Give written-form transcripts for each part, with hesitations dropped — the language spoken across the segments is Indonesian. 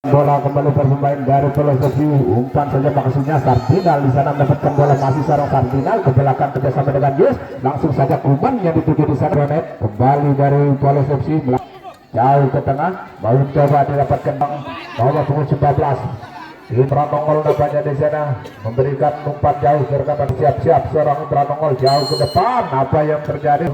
Bola kembali bermain dari filosofi umpan saja maksudnya Sardinal di sana mendapatkan bola masih seorang Sardinal ke belakang kerjasama dengan Yus, langsung saja Kuman yang dituju di sana. Ronet kembali dari filosofi jauh ke tengah, mau coba didapatkan bahwa punggung 19 Indra Nongol nampaknya di sana memberikan umpan jauh serta siap-siap seorang Indra Nongol jauh ke depan. Apa yang terjadi?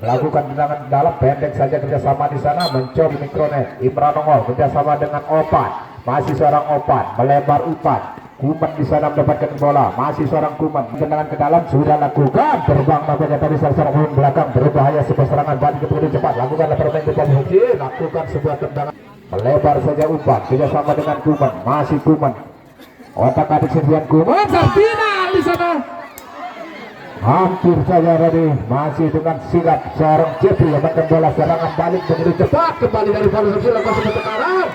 Melakukan tendangan dalam pendek saja kerjasama di sana mencoba Mikronet. Indra Nongol kerjasama dengan Opan, masih seorang Opan melebar umpan. Kuman di sana mendapatkan bola, masih seorang Kuman tendangan ke dalam sudah lakukan terbang nampaknya tadi seorang umpan belakang berbahaya sebuah serangan balik ke cepat lakukan permain depan lakukan sebuah tendangan melebar saja umpan kerjasama dengan Kuman, masih Kuman otak adik sendirian Kuman Sardinal di sana hampir saja tadi masih dengan sigap seorang Jeffrey mendapatkan bola serangan balik begitu cepat kembali dari Filosofi lakukan sebuah tekanan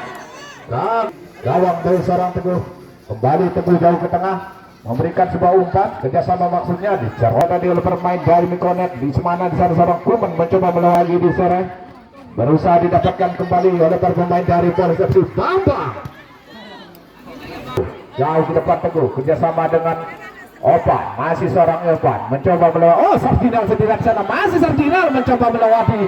dan gawang dari seorang Teguh kembali Teguh jauh ke tengah memberikan sebuah umpan kerjasama maksudnya dicerot tadi oleh pemain dari Mikronet di semana di sana seorang Kuman mencoba melewati di sore berusaha didapatkan kembali oleh pemain dari Polisi Bambang jauh ke depan Teguh kerjasama dengan Opan, masih seorang Opan mencoba melewati Sardinal sendiri di sana masih Sardinal mencoba melewati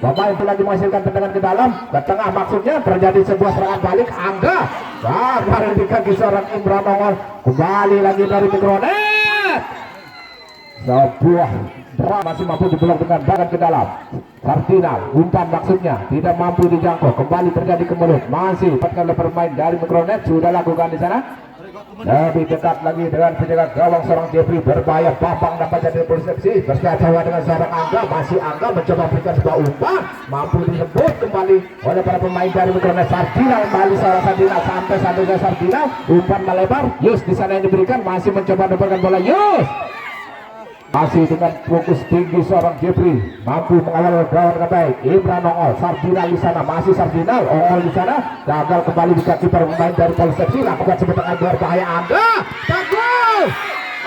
pemain itu lagi menghasilkan tendangan ke dalam ke tengah maksudnya terjadi sebuah serangan balik Angga gagal di kaki seorang Imran Nongol kembali lagi dari Mikronet sebuah masih mampu diblok dengan badan ke dalam Sardinal umpan maksudnya tidak mampu dijangkau kembali terjadi kemelut masih dapatkan oleh pemain dari Mikronet sudah lakukan di sana lebih dekat lagi dengan penjaga gawang seorang Jeffrey berbahaya Bambang dapat jadi persepsi berjauhan dengan seorang Angga masih Angga mencoba berikan sebuah umpan mampu disebut kembali oleh para pemain dari Mikronet Sardinal kembali seorang Sardinal sampai satunya Sardinal umpan melebar Yus di sana yang diberikan masih mencoba dapatkan bola Yus masih dengan fokus tinggi seorang Jeffrey mampu mengawal gawang dengan baik Imran Nongol Sardinal di sana masih Sardinal Ongol di sana gagal kembali di kaki para pemain dari Polisi lakukan sebutan berbahaya Anda Teguh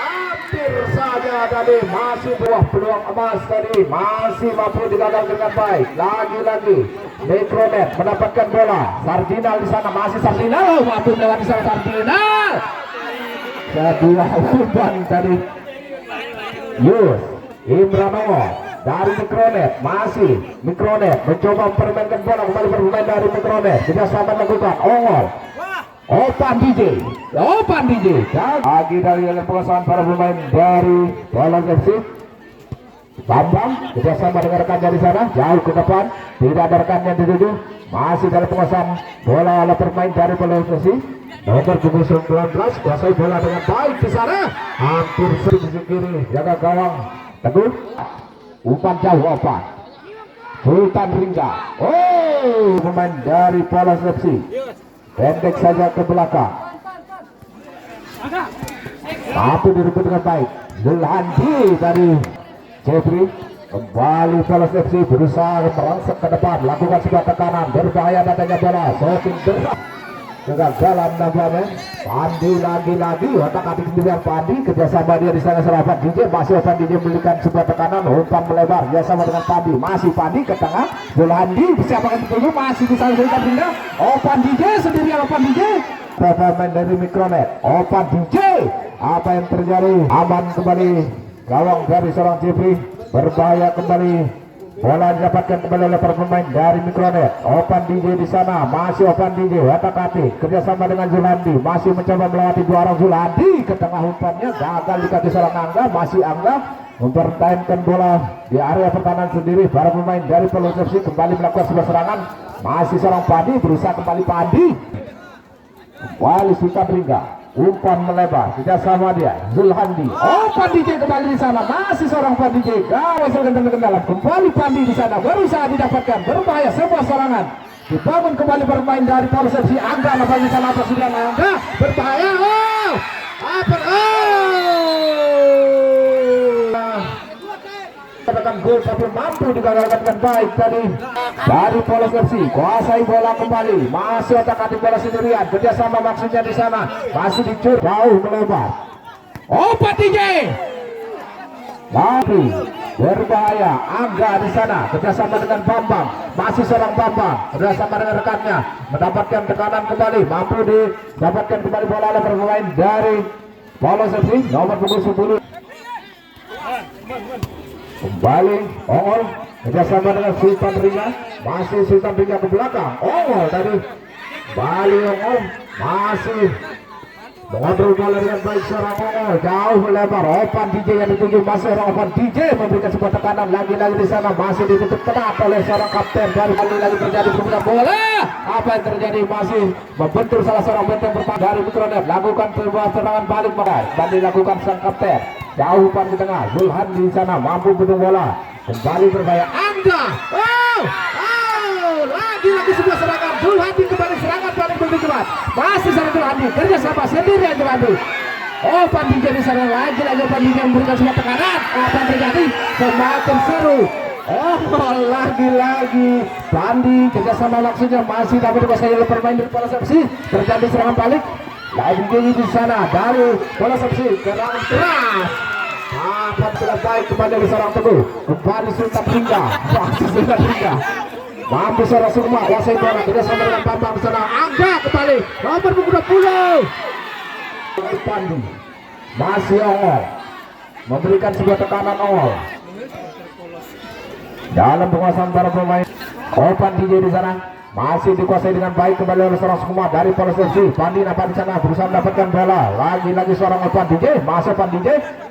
hampir saja tadi masih buah peluang emas tadi masih mampu digagal dengan baik lagi-lagi Mikronet mendapatkan bola Sardinal di sana masih Sardinal mampu melewati sana Sardinal sebuah umpan tadi Yus Imran Nongol dari Mikronet masih Mikronet mencoba mempermainkan bola kembali bermain dari Mikronet tidak sama melakukan Ongol Opan DJ lagi dari penguasaan para pemain dari bola FC Bambang kerjasama dengan rekannya di sana jauh ke depan tidak ada rekannya dituju masih dari penguasaan bola oleh pemain dari bola FC nomor 19 kuasai bola dengan baik di sana hampir sisi kiri jaga gawang Teguh umpan jauh Opan Sultan Ringga pemain dari Polos FC pendek saja ke belakang mampu direbut dengan baik Zulhandi dari Jeffrey kembali Polos FC berusaha merangsek ke depan lakukan sebuah tekanan berbahaya datanya bola semakin berat kegagalan nampaknya Pandi lagi-lagi otak adik sendirian Pandi kerjasama dia di sana serapat DJ masih Opan DJ memberikan sebuah tekanan umpan melebar dia sama dengan Pandi masih Pandi ke tengah Zulhandi disiapkan dulu masih di sana Sultan Ringga Opan DJ sendirian Opan DJ pemain dari Mikronet Opan DJ apa yang terjadi aman kembali gawang dari seorang Jeffrey berbahaya kembali bola didapatkan kembali oleh para pemain dari Mikronet Opan DJ di sana masih Opan DJ otak-atik kerjasama dengan Zulhandi masih mencoba melewati dua orang Zulhandi ke tengah umpannya gagal di kaki seorang Angga masih Angga mempertahankan bola di area pertahanan sendiri para pemain dari Polisi kembali melakukan sebuah serangan masih seorang Pandi berusaha kembali Pandi kembali Sultan Ringga umpan melebar kerjasama dia Zulhandi Opan DJ kembali di sana masih seorang Pandi DJ gawang ke dalam kembali Pandi di sana berusaha didapatkan berbahaya sebuah serangan dibangun kembali bermain dari Polisi Angga nampaknya salah apa sudah Angga berbahaya katakan gol tapi mampu digagalkan dengan baik tadi dari Polos FC kuasai bola kembali masih otak-atik bola sendirian kerjasama maksudnya di sana masih dicur jauh melebar Opan DJ lagi berbahaya. Angga di sana kerjasama dengan Bambang, masih seorang Bambang kerjasama dengan rekannya mendapatkan tekanan kembali, mampu didapatkan kembali bola oleh pemain dari Polos FC nomor punggung 10. Kembali Ongol kerjasama dengan Sultan Ringa, masih Sultan Ringa ke belakang. Ongol tadi Bali Ongol masih mengontrol bola dengan baik seorang Ongol, jauh melebar. Opan DJ yang dituju masih orang Opan DJ memberikan sebuah tekanan lagi-lagi di sana, masih ditutup ketat oleh seorang kapten. Baru kali lagi terjadi perebutan bola. Apa yang terjadi? Masih membentur salah seorang benteng pertahanan dari Mikronet. Lakukan sebuah serangan balik dan dilakukan sang kapten. Jauh umpan di tengah. Zulhan di sana mampu bentuk bola. Kembali berbahaya. Angga. Lagi sebuah serangan. Zulhan kembali serangan balik begitu cepat. Masih sana Zulhan kerja sama sendiri yang Zulhan. Opan DJ di sana lagi Opan DJ memberikan sebuah tekanan. Apa yang terjadi? Semakin seru. Lagi Pandi kerjasama maksudnya masih dapat dikuasai oleh pemain dari Polos FC. Terjadi serangan balik. Lagi di sana dari Polos FC keras. Dapat tidak baik kembali dari seorang Teguh. Kembali Sultan Ringa. Masih Sultan Ringa. Mampu seorang Sukma kuasai bola kerjasama dengan Bambang di sana. Angga kembali nomor punggung 20. Pandi masih Ongol memberikan sebuah tekanan. Ongol dalam penguasaan para pemain. Opan DJ di sana masih dikuasai dengan baik kembali oleh seorang Sukma dari Polos FC. Pandi nampak di sana berusaha mendapatkan bola. Lagi seorang Opan DJ, masuk Opan DJ.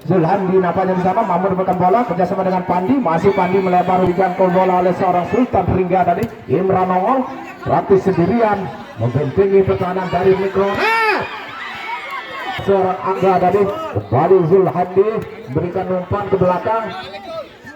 Zulhan nampaknya di sana mampu mendapatkan bola kerjasama dengan Pandi. Masih Pandi melebar dijangkau bola oleh seorang Sultan Ringga tadi. Imran Ongol praktis sendirian membentengi pertahanan dari Mikronet. Seorang Angga tadi kembali Zulhan berikan umpan ke belakang.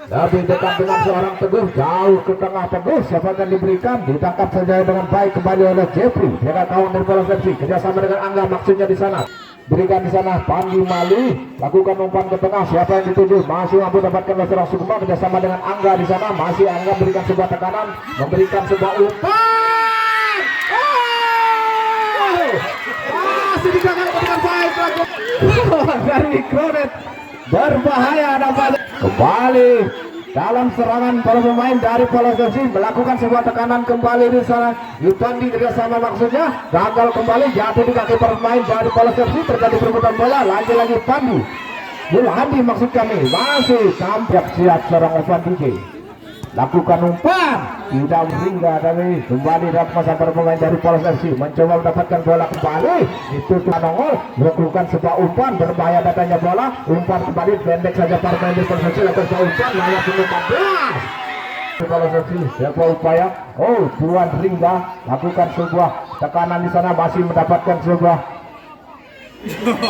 Lebih dekat dengan seorang Teguh, jauh ke tengah Teguh. Siapa yang diberikan? Ditangkap saja dengan baik kembali oleh Jeffrey. Dia kawan dari Polos FC kerjasama dengan Angga maksudnya di sana. Berikan di sana Pandi Mali, lakukan umpan ke tengah. Siapa yang dituju? Masih mampu dapatkan oleh seorang Sukma kerjasama dengan Angga di sana. Masih Angga berikan sebuah tekanan, memberikan sebuah umpan. Masih digagal dengan baik dari Mikronet. Berbahaya nampaknya. Kembali dalam serangan para pemain dari Polos FC melakukan sebuah tekanan kembali di sana. Yupandi kerjasama maksudnya gagal kembali, jatuh di kaki pemain dari Polos FC. Terjadi perebutan bola lagi Pandi. Zulhandi maksud kami masih siap seorang Ovan DJ. Lakukan umpan tidak Ringga dari kembali dapat masa para pemain dari Polos FC mencoba mendapatkan bola kembali. Itu Ongol melakukan sebuah umpan berbahaya datanya bola. Umpan kembali pendek saja para pemain dari Polos FC lakukan sebuah umpan layak untuk 14. Polos FC sebuah upaya. Tuan Ringga lakukan sebuah tekanan di sana, masih mendapatkan sebuah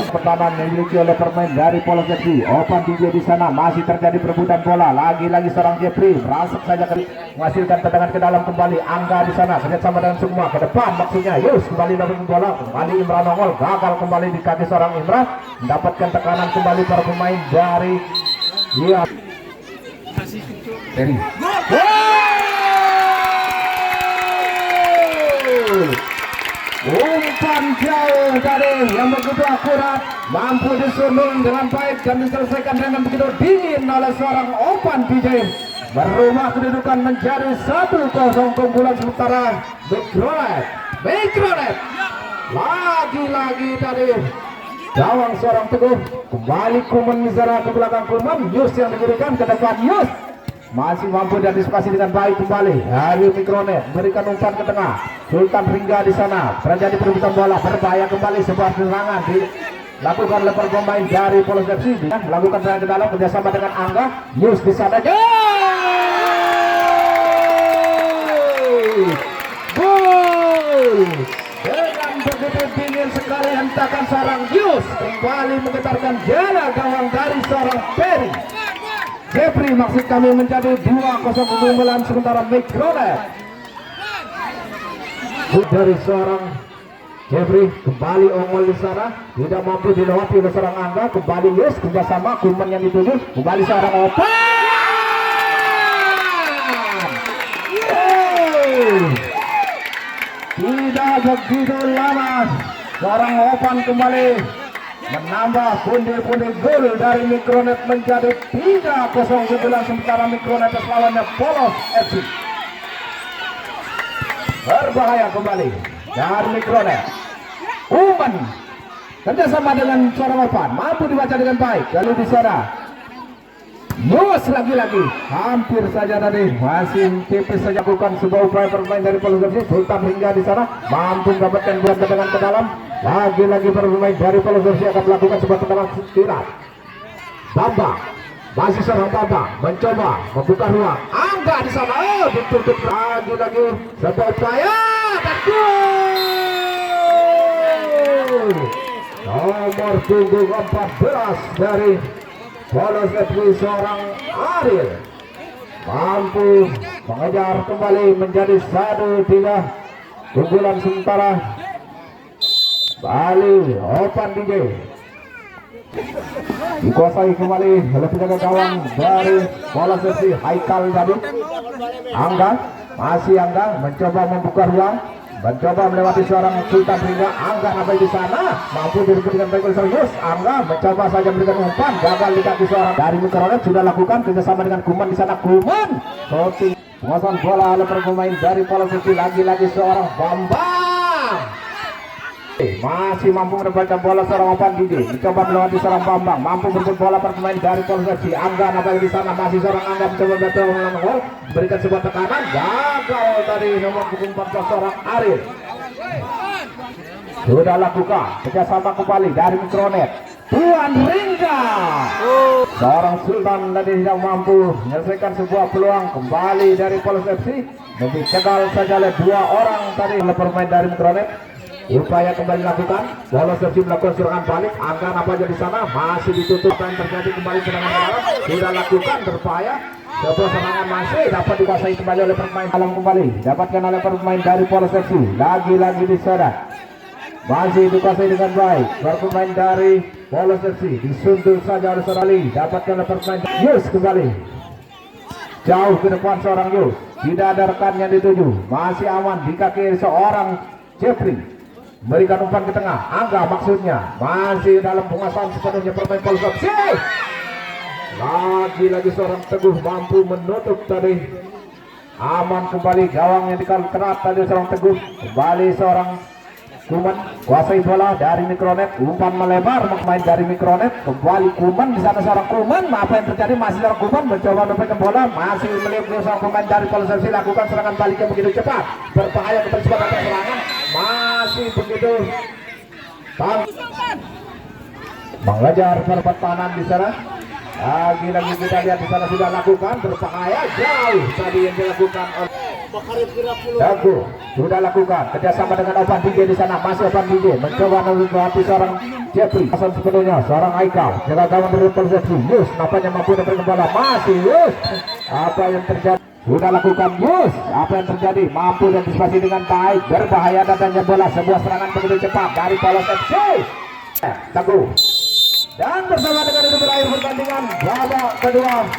pertahanan dimiliki oleh pemain dari Polos FC. Opan DJ di sana masih terjadi perebutan bola. Lagi seorang Jeffrey merasuk saja menghasilkan tendangan ke dalam kembali. Angga di sana kerjasama dengan semua ke depan maksudnya. Yus kembali dapat bola kembali Imran Ongol gagal kembali di kaki seorang Imran. Mendapatkan tekanan kembali para pemain dari Terry. Umpan jauh dari yang begitu akurat, mampu disusun dengan baik dan diselesaikan dengan begitu dingin oleh seorang Opan DJ. Berubah kedudukan menjadi 1-0 keunggulan sementara Mikronet. Lagi tadi gawang seorang Teguh kembali Kuman Mizara ke belakang Kuman. Yus yang diberikan ke depan Yus masih mampu diantisipasi dengan baik kembali. Hari Mikronet berikan umpan ke tengah. Sultan Ringga di sana terjadi perebutan bola berbahaya kembali, sebuah serangan dilakukan oleh pemain dari Polos FC. Melakukan serangan ke dalam kerjasama dengan Angga. Yus di sana. Gol! Dengan begitu dingin sekali hentakan seorang Yus kembali menggetarkan jala gawang dari seorang Perry. Jeffrey maksud kami menjadi 2-0 keunggulan sementara Mikronet. Dari seorang Jeffrey kembali Ongol di sana tidak mampu dilewati oleh seorang Angga. Kembali Yus kerjasama Kuman yang dituju kembali seorang Opan. Tidak begitu lama seorang Opan kembali menambah pundi-pundi gol dari Mikronet menjadi 3-0 kebetulan sementara Mikronet lawannya Polos FC. Berbahaya kembali dari Mikronet. Kuman kerjasama dengan seorang Opan, mampu dibaca dengan baik. Lalu di sana Yus lagi-lagi hampir saja tadi masih tipis saja lakukan sebuah upaya bermain dari Polos FC. Sultan hingga di sana mampu mendapatkan buat tendangan ke dalam. Lagi-lagi bermain dari Polos FC akan melakukan sebuah tendangan kilat. Bambang masih seorang Bambang mencoba membuka ruang. Angga di sana, oh ditutup lagi-lagi sebuah upaya dan gol. Nomor punggung 14 dari Polos FC seorang Ariel mampu mengejar kembali menjadi 1-3 unggulan sementara Bali Opan DJ dikuasai kembali oleh penjaga gawang dari Polos FC Haikal tadi. Angga masih Angga mencoba membuka ruang, mencoba melewati seorang Sultan hingga Angga sampai di sana mampu direbut dengan baik oleh serius. Angga mencoba saja memberikan umpan, gagal di kaki seorang dari Mikronet. Sudah lakukan kerjasama dengan Kuman di sana. Kuman shooting penguasaan bola oleh pemain dari Polos FC. Lagi-lagi seorang Bambang masih mampu mendapatkan bola seorang Opan Didi, mencoba melewati seorang Bambang, mampu berebut bola pemain dari Polos FC. Angga nampaknya di sana, masih seorang Angga mencoba melakukan gol, berikan sebuah tekanan, gagal tadi nomor punggung 14 seorang Arif. Sudah lakukan kerjasama kembali dari Mikronet. Tuan Ringga, seorang Sultan tadi tidak mampu menyelesaikan sebuah peluang kembali dari Polos FC. Dicegal saja oleh dua orang tadi oleh pemain dari Mikronet. Upaya kembali dilakukan, Polos FC melakukan serangan balik. Angga nampaknya di sana masih ditutup. Apa yang terjadi kembali serangan ke dalam sudah lakukan berupaya. Sebuah serangan masih dapat dikuasai kembali oleh pemain dalam kembali. Dapatkan oleh pemain dari Polos FC. Lagi-lagi di sana masih dikuasai dengan baik. Pemain dari Polos FC disuntul saja oleh Sorali. Dapatkan oleh pemain Yus kembali. Jauh ke depan seorang Yus. Tidak ada rekan yang dituju. Masih aman di kaki seorang Jeffrey. Berikan umpan ke tengah. Angga maksudnya masih dalam penguasaan sepenuhnya pemain Polos FC. Lagi-lagi seorang Teguh mampu menutup tadi. Aman kembali gawang yang dikal kerat tadi seorang Teguh. Kembali seorang Kuman kuasai bola dari Mikronet. Umpan melebar pemain dari Mikronet. Kembali Kuman di sana seorang Kuman. Apa yang terjadi? Masih seorang Kuman mencoba mendapatkan bola. Masih melihat seorang pemain dari Polos FC lakukan serangan balik yang begitu cepat. Berbahaya kembali sebuah serangan. Masih begitu mengejar pertahanan di sana. Lagi-lagi kita lihat di sana sudah lakukan berbahaya jauh tadi yang dilakukan oleh Dago. Sudah lakukan kerjasama dengan Opan DJ di sana. Masih Opan DJ mencoba melewati seorang Jeffrey. Pasal sepenuhnya seorang Aikal. Jaga gawang dari Polos FC. Yus nampaknya mampu mendapatkan bola. Masih Yus. Apa yang terjadi? Sudah lakukan Yus. Apa yang terjadi? Mampu dan antisipasi dengan baik. Berbahaya datangnya bola. Sebuah serangan begitu cepat dari Polos FC. Dago. Dan bersama dengan itu berakhir pertandingan babak kedua.